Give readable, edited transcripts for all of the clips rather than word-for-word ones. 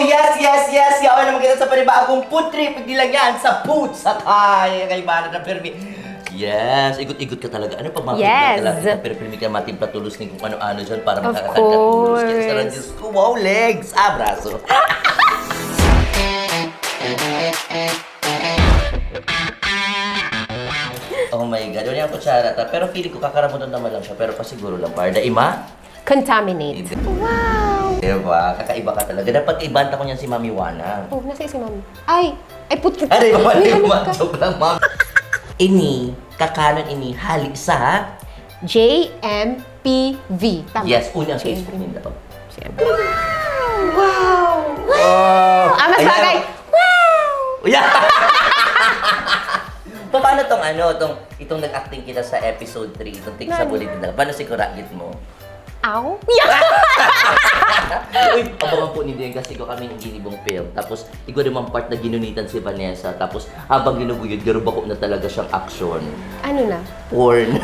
yes, yes, yes! Yawan naman kita sa panibagong food trip. Hindi lang yan sa food sakay. Kay Bana na Permi. Yes, ikot-ikot ka talaga. Ano pag makikot Yes. ka talaga? Pero Permi ka matimpla tulos ni kung ano-ano dyan para Of makakatagkat tulos. Kaya course. sarang Diyos ko, wow, legs! Braso. Oh my God, wala yung kutsara ta. Pero feeling ko kakaramutan naman lang siya. Pero pasiguro lang, para ima. Contaminate. Wow! Diba? Kakaiba ka talaga. Dapat ibanta ko niyan si Mami Wana. Oh, nasa si Mami. Ay puto. Ano yung May mga hanap ka. joke lang, Mami. Ini, kakanon ini, hali sa... JMPV. Tama. Yes, unang JMPV. Facebook nila. Siyempre. Wow! Oh! Mas Ayan. bagay. Wow! Yeah! Paano itong nag-acting kita sa episode 3, itong Tig sa Bulit nila? Paano si Kuragit mo? Ow? Uy, abangan po ni Dian kasi ko kami ginibong film. Tapos, ikaw naman part na ginunitan si Vanessa. Tapos, habang ginuguyod, garubako na talaga siyang action. Ano na? Porn.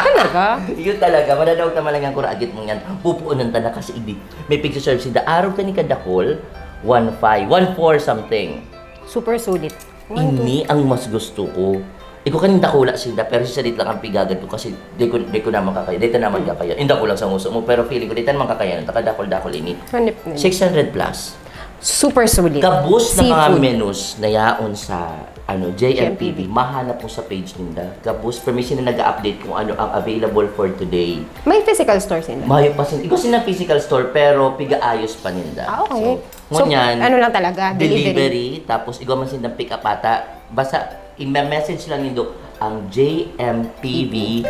Talaga? Yun talaga, mananaw ka malang ang kuragit mo yan. Pupuunan ta na kasi hindi. May picture serve si araw ka ni Kadakol, 1.5, 1.4 something. Super sulit. Ini ang mas gusto ko. Ikaw kanin dakula sila, pero si Salit lang ang pigagan ko kasi di ko naman kakaya. Dito naman kakaya. Hindi ko lang sa nguso mo, pero feeling ko dito naman kakaya. Takadakol-dakol ini. Hanip na. 600 plus. Super sulit. Kabus na mga Seafood. menus na yaon sa JMPV, mahanap mo sa page nila. Kabus, permission na nag-update kung ano ang available for today. May physical stores nila. Mayo pa sin. Ikaw sin physical store pero piga-ayos pa ninda. Okay. So, ngunyan, ano lang talaga? delivery, tapos ikaw man sin pick up ata. Basta i-message lang nindo ang JMPV.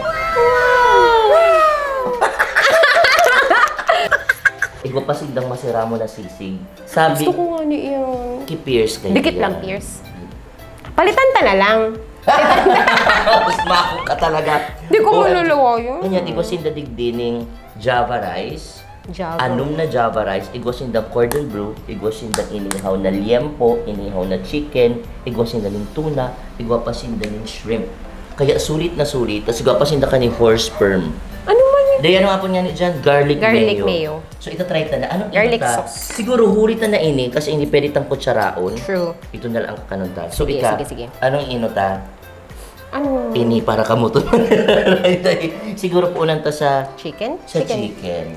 Ikaw pa sindang masira mo na sisig. Sabi, Gusto ko nga ni yun. kay Pierce kayo. Dikit lang, Pierce. Palitan ta na lang. Mas mako ka talaga. Di ko maluluwa yun. Kanya, ikaw sinda digdining Java rice. Java. Anong na Java rice, ikaw sinda cordon bleu, ikaw sinda inihaw na liempo, inihaw na chicken, ikaw sinda ng tuna, ikaw pa sinda ng shrimp. Kaya sulit na sulit, tapos ikaw pa sinda ka ng horse sperm. Ano man yun? Dahil ano nga po nga ni dyan? Garlic mayo. mayo. So itatry ta na. Ano Garlic ita? sauce. Siguro hulit na ini kasi hindi pwede tang kutsaraon. True. Ito na lang ang kanunta. So Sige, ika, sige. anong ino ta? Ano? Ini para kamuto. Siguro po unan ta sa Chicken? chicken.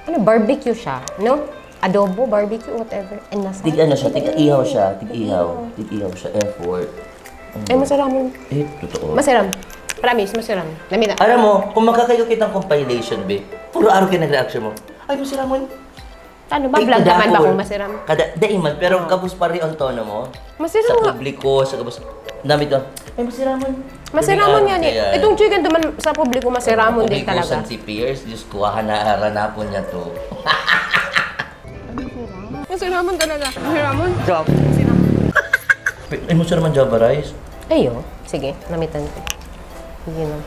Ano, barbecue siya, no? Adobo, barbecue, whatever. And nasa... Tig ano siya, tig-ihaw siya, tig-ihaw siya, effort. Ay, masaram. Totoo. Masaram. Promise, masaram. Namina. Alam mo, kung makakayo kitang compilation, be, puro araw kayo nag-reaction mo. Ay, masiramon. Ano ba? Vlog naman ba kung masaram? Daiman, pero kabus pa rin ang tono mo. Masiram Sa nga. publiko, sa kabus. Dami to. Ay, masiramon. Masiraman yan eh. Itong chicken naman sa publiko masiraman din talaga. Si Pierce, Diyos ko, hanaharana po niya to. Masiraman talaga. Masiraman. Job. Ay, masiraman Java rice. Ayo. Sige, namitan ko. Sige na.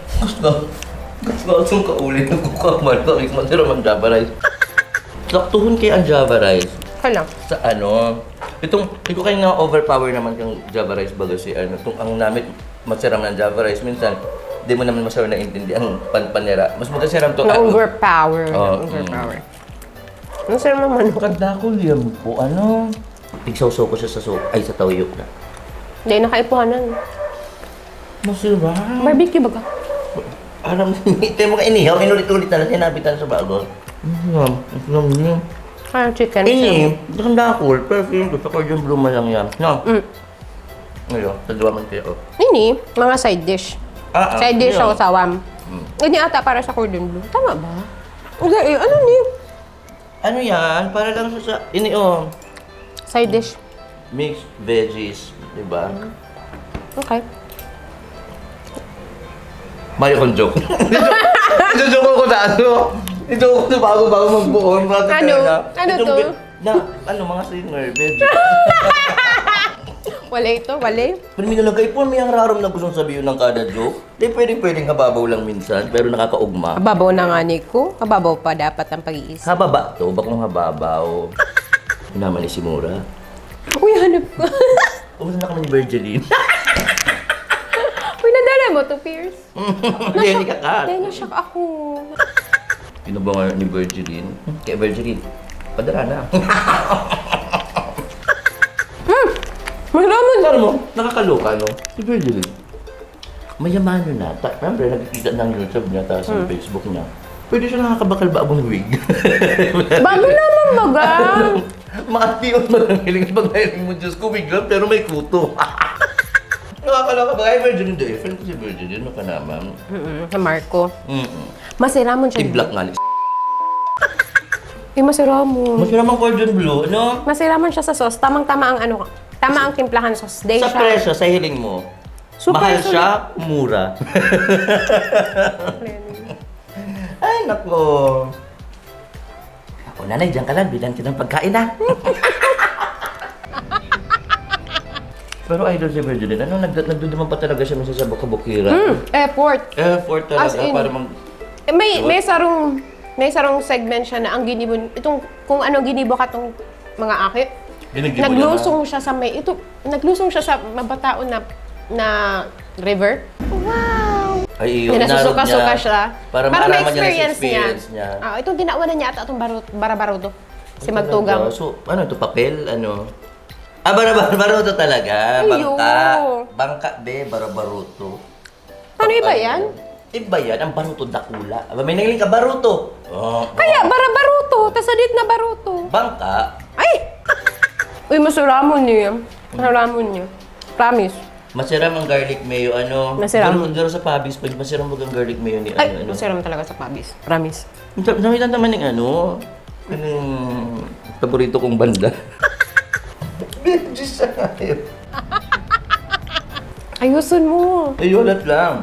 Gusto itong kaulit ng kukaman. Bakit masiraman Java rice? Saktuhon kay ang Java rice. Hala. Sa ano, ito kayo na overpower naman kang Java rice baga si ano, itong ang namit masiram ng Java rice, minsan, di mo naman masyadong naintindihan ang panera. Mas magkasiram to Na-overpower. Oh, Na-overpower. Ano sir naman? Kanda ko liam po, ano? Pigsawsaw ko siya sa sa tawiyok na. Hindi, nakaipuhanan. Masira. Barbecue ba ka? Alam mo, ito yung mga inihaw, inulit-ulit na lang, sinabitan sa bago. Alam niyo. Ah, chicken. Ini, kanda ko, pero feeling ko, sa cordon bleu man lang yan. No? Ngayon, tadwa man kayo. Ini, mga side dish. Side dish yun. ako sawam. Ini ata para sa cordon bleu. Tama ba? Okay, ano ni? Ano yan? Para lang siya sa, Side dish. mixed veggies, di ba? Okay. Mayo kong joke. Ito joke ko na ano. Ito ko na bago magbuon. Ano? Ano to? Mga singer, veggies. Wala ito, wala. Pero may nalagay po, may ang raram na gustong sabihin ng kada joke. Di pwedeng hababaw lang minsan, pero nakakaugma. Kababaw na nga ni ko. Kababaw pa dapat ang pag-iisip. Hababa to, bakong hababaw. Naman ni si Mura. Uy, hanap ko. Pumunta na kami ni Virgeline. Uy, nadala mo to, Pierce. Hindi ka ka. Dahil na-shock ako. Pinabangan ni Virgeline. Kaya Virgeline, Padala na. May ramen. Alam mo, nakakaloka, no? Si Virgil, mayamano na. Remember, nakikita ng YouTube niya, tapos sa Facebook niya. Pwede siya nakakabakal-babong wig. Bago naman baga. Makatiyon mo lang hiling pag nahiling mo, Diyos ko, wig lang, pero may kuto. Nakakaloka ba? Ay, Virgil, hindi. Friend ko si Virgil, yun ka naman. Sa Marco. Mm-mm. Masiramon siya. I-block nga ni Masiramon. Mas naman cordon bleu, no? Masiramon siya sa sauce. Tamang-tama ang ano, tama ang timplahan sauce. Day Sa siya. presyo, sa hiling mo, Super mahal sulit. siya, mura. Ay, nako. Ako, nanay, diyan ka lang. Bilan kita ng pagkain, ha? Pero idol si Virgil, ano, nagduduman pa talaga siya minsan sa Bukabukira. Effort. Effort As talaga in, para mag... May sarong segment siya na ang ginibo, itong, kung ano ginibo ka tong mga aki, Ginigibo naglusong siya sa naglusong siya sa mabataon na river. Wow! Ay, yun, Nasusuka-suka siya. Para maaraman niya ng experience niya. Itong tinawanan niya ata itong barabaruto. Si Ay, Magtugang. talaga. So, ano ito, papel? Ano? Barabaruto talaga. Ayo. Bangka, barabaruto. Ano iba yan? Iba yan, ang baruto dakula. Aba, may nangiling ka, baruto. Oh, Kaya, barabaruto. Tasadit na baruto. bangka, Ay! Uy, masuramon niya. Masuramon niya. Promise. masiram ang garlic mayo, ano. Masiram. Pero sa pabis, pag masiram mo ang garlic mayo ni Ay, ano. masuram talaga sa pabis. Promise. Namitan naman ng ano, yung paborito kong banda. Diyos sa ngayon. Ayusin mo. Ay, ulat lang.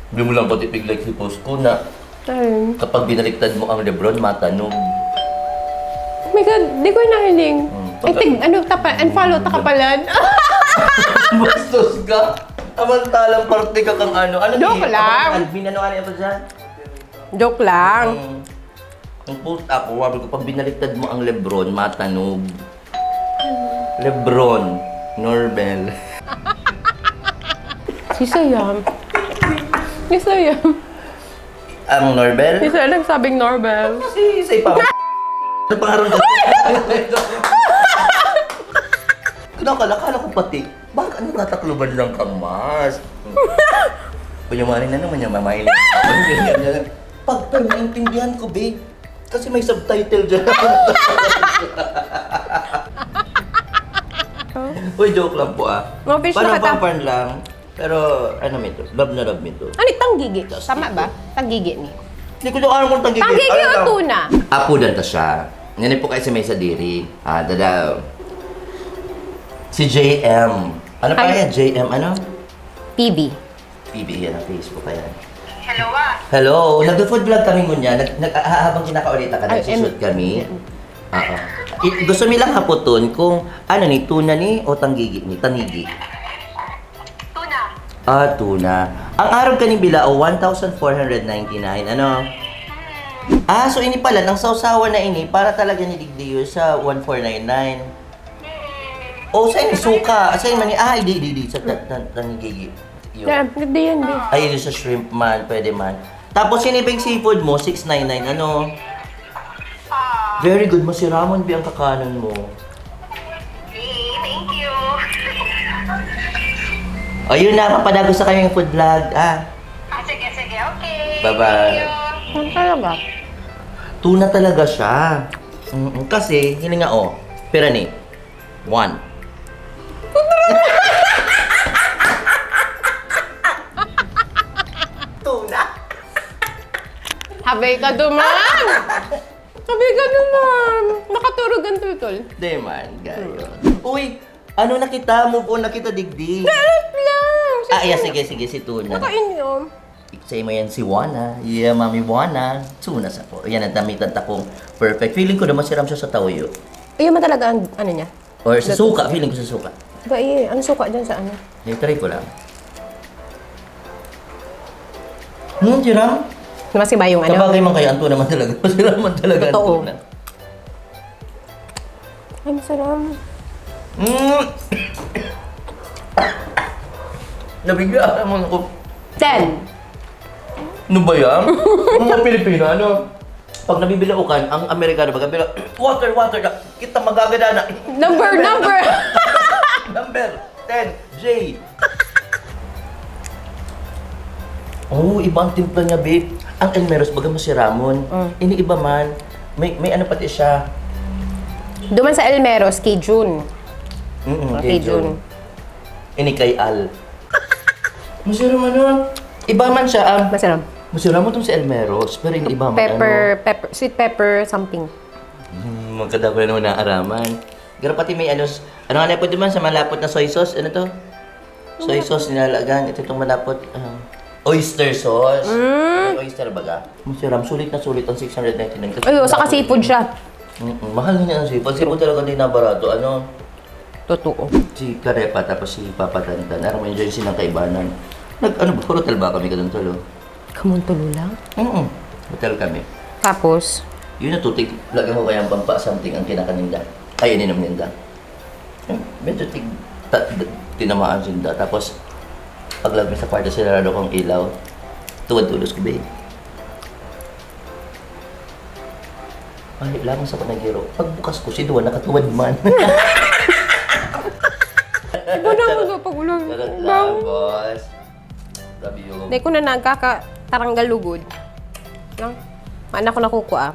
Hindi mo lang patipig like si Posko na Ay. kapag binaliktad mo ang Lebron, matanog. Oh my God, di ko nahiling. Ay, unfollow, takapalan. Bastos ka! Samantalang parte ka kang ano. Ano Joke lang. Alvin, ano ito dyan? Joke lang. Ang post ako, sabi ko, pag binaliktad mo ang Lebron, matanog. Lebron. Norbel. Si Sayam. Si Sayam. Ang Norbel? Si Sayam nagsabing Norbel. Say pa. Ano pangaroon dyan? Nakakala ko pati. Bakit ano natakluban lang kang Mars? Panyamanin na naman yung mamayin. Pag naintindihan ko, babe. Kasi may subtitle dyan. Uy, joke lang po ah. Mga fish na Parang kata. pang-fun lang. Pero ano mo ito? Love na love mo ito. Ano, tanggigi. Tama ba? Tanggigi ni. Hindi ko yung alam kung tanggigil. Tanggigi o tuna? Apo dan ta siya. Ngayon po kayo sa may sa diri. Dadaw. Si JM. Ano pa Ay. yan? JM ano? PB. PB yan ang Facebook pa yan. Hello, ah. Hello! Nag-food vlog kami ngunya. Habang kinakaulita ka, Ay, nagsushoot kami. Oo. Gusto mi lang hapoton kung ano ni, tuna ni o tanggigi ni? Tanigi. Tuna. Tuna. Ang araw kaning bila o 1,499. Ano? So ini pala, ng sausawa na ini, para talaga ni Digdiyo sa 1,499. Sa ini, suka. Sa ini man ni, di. Sa tanigigi. Yeah, hindi yan, di. Ay, sa shrimp man, pwede man. Tapos sinibing seafood mo, 699. Ano? Very good. Masiramon bi ang kakanon mo. Thank you. Ayun na, papadago sa kanyang food vlog. Sige, okay. Bye-bye. Thank you. Ano talaga? Tuna talaga siya. Kasi, hindi nga pera ni. 1. Tuna. Habay ka duman! Habay ka duman! Nakaturog ang tutol. Di man, gayo. Uy, ano nakita mo po? Nakita digdig. Alat lang! Sige, si Tuna. Nakain yun. Say mo yan si Juana. Yeah, Mami Juana. Tuna sa po. Yan ang damitan takong perfect. Feeling ko na masiram siya sa tawyo. Ayun man talaga ang ano niya. Or sa suka. Feeling ko sa suka. Diba ano suka dyan sa ano? Try ko lang. Siram? Mas iba yung ano? Kabagay man kaya ang tuna man talaga. Masiram man talaga ang Totoo. tuna. Ay, masarap. Nabigla naman ako. 10. Ano ba yan? Mga Pilipino, ano? Pag nabibilaukan, ang Amerikano, pag nabila, water, na, kita magagada na. Number! Number 10, J. Oh, iba ang timpla niya, babe. Ang Elmeros, baga mo si Ramon. Ini iba man. May ano pati siya. Duman sa Elmeros, kay June. Kay Jun. Ini kay Al. Masira man nun. Iba man siya. Masarap. Masira mo itong si Elmeros, pero ini iba man. Pepper, sweet pepper something. Magkada ko na naman naaraman. Pero pati may ano nga na pwede man sa malapot na soy sauce. Ano to? Soy sauce nilalagan. Ito itong malapot. Oyster sauce. May oyster baga. Masarap. Sulit na sulit ang 699. Ay, saka seafood siya. Mahal nga ang seafood. Seafood talaga din na barato. Ano? Totoo. Si Karepa tapos si Papa Tantan. Aram mo enjoy silang kaibanan. Ano ba? Hotel ba kami kadun tolo? Kamuntulo lang. Hotel kami. Tapos, Yun na tutig. Lagi ko kayang pampa something ang kinakaninda. Ay, ininom ninda. Medyo tinamaan sinda. Tapos, paglagay sa kwarto sinarado kong ilaw. Tuwad-tulos ko, babe. Ay, lamang sa panagiro. Pagbukas ko, si Duwan nakatuwad man. iba na ako pag ulang. Charot lang, boss. Love you. Hindi ko na nagkakataranggal lugod. Lang. Mana ko nakukuha.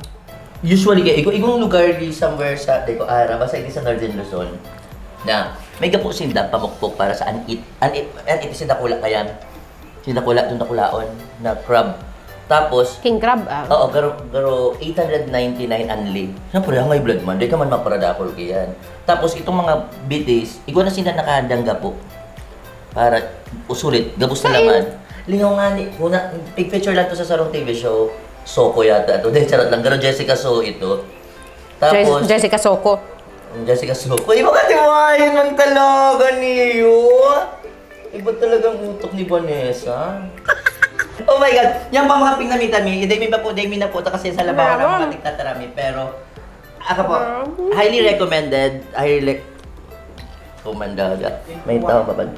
Usually, igong lugar di somewhere sa, di ko ara, basta hindi sa Northern Luzon, na may gapo sinda pamukpok para sa anit. Anit sindakula kayan. Sindakula, doon nakulaon, na crab. Tapos, King crab oo, pero 899 anli. Siyempre, hangay blood man, di ka man maparadakol kayan. Tapos, itong mga bitis, igwa na sila nakahadang gapo. Para usulit, gabos na laman. Lingaw nga ni, picture lang to sa Sarong TV show. Soko yata ito. Dahil charot lang. Pero Jessica So ito. Tapos, Jessica Soko. Jessica Soko. Iba ka tiwain ng talaga niyo. Iba talagang utok ni Vanessa. Oh my God! Yan pa mga pinamitan-mi. Dahil na po ito kasi sa labaw ng mga tiktatarami. Pero, ako po, highly recommended. May tao ba ba?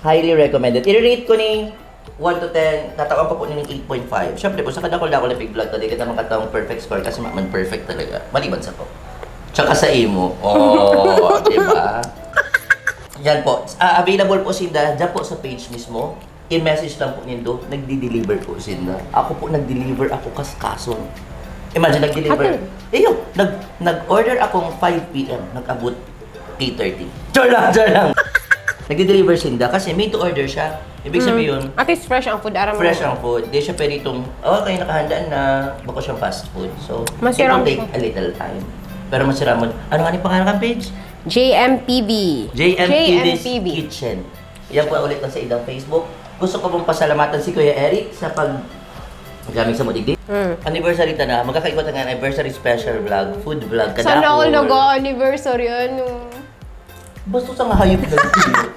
Highly recommended. I-rate ko ni 1 to 10, tatawan pa po nining 8.5. Siyempre po, sa kadakol-dakol na big vlog, hindi kita makatawang perfect score kasi man perfect talaga. Maliban sa po. Tsaka sa imo. Oh, diba? Yan po. Available po Sinda, dyan po sa page mismo. I-message lang po nindo, nagdi-deliver po Sinda. Ako po nag-deliver ako kaskason. Imagine, nag-deliver. Nag-order akong 5 p.m. Nag-abot 8:30. Char lang. Nagdi-deliver Sinda kasi made to order siya. Ibig sabihin, At least fresh ang food. Aram fresh ang food. Di siya peritong, okay, nakahandaan na, baka siyang fast food. So, Masira it will take siya. a little time. Pero masira mo. Ano nga ni pangalan kang page? JMPB. JMPB's Kitchen. Yan po ulit lang sa idang Facebook. Gusto ko pong pasalamatan si Kuya Eric sa gamit sa Mudigdig. Anniversary ta na. Magkakaikot ang anniversary special vlog, food vlog, kadapol. Sana all nag-anniversary ano. Basta sa nga hayop na dito.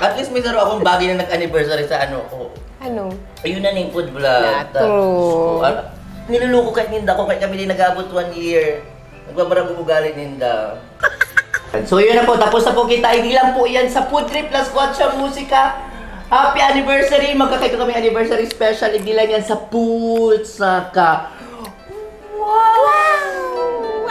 At least may saro akong bagay na nag-anniversary sa ano ko. Ano? Ayun na yung food vlog. True. Niluluko kahit ninda ko, kahit kami din nag-abot 1 year. Nagbabarang ugali ninda. So yun na po, tapos na po kita. Hindi lang po yan sa Food Trip plus Quacha Musika. Happy anniversary! Magkakaito kami anniversary special. Hindi lang yan sa Putsaka. Wow!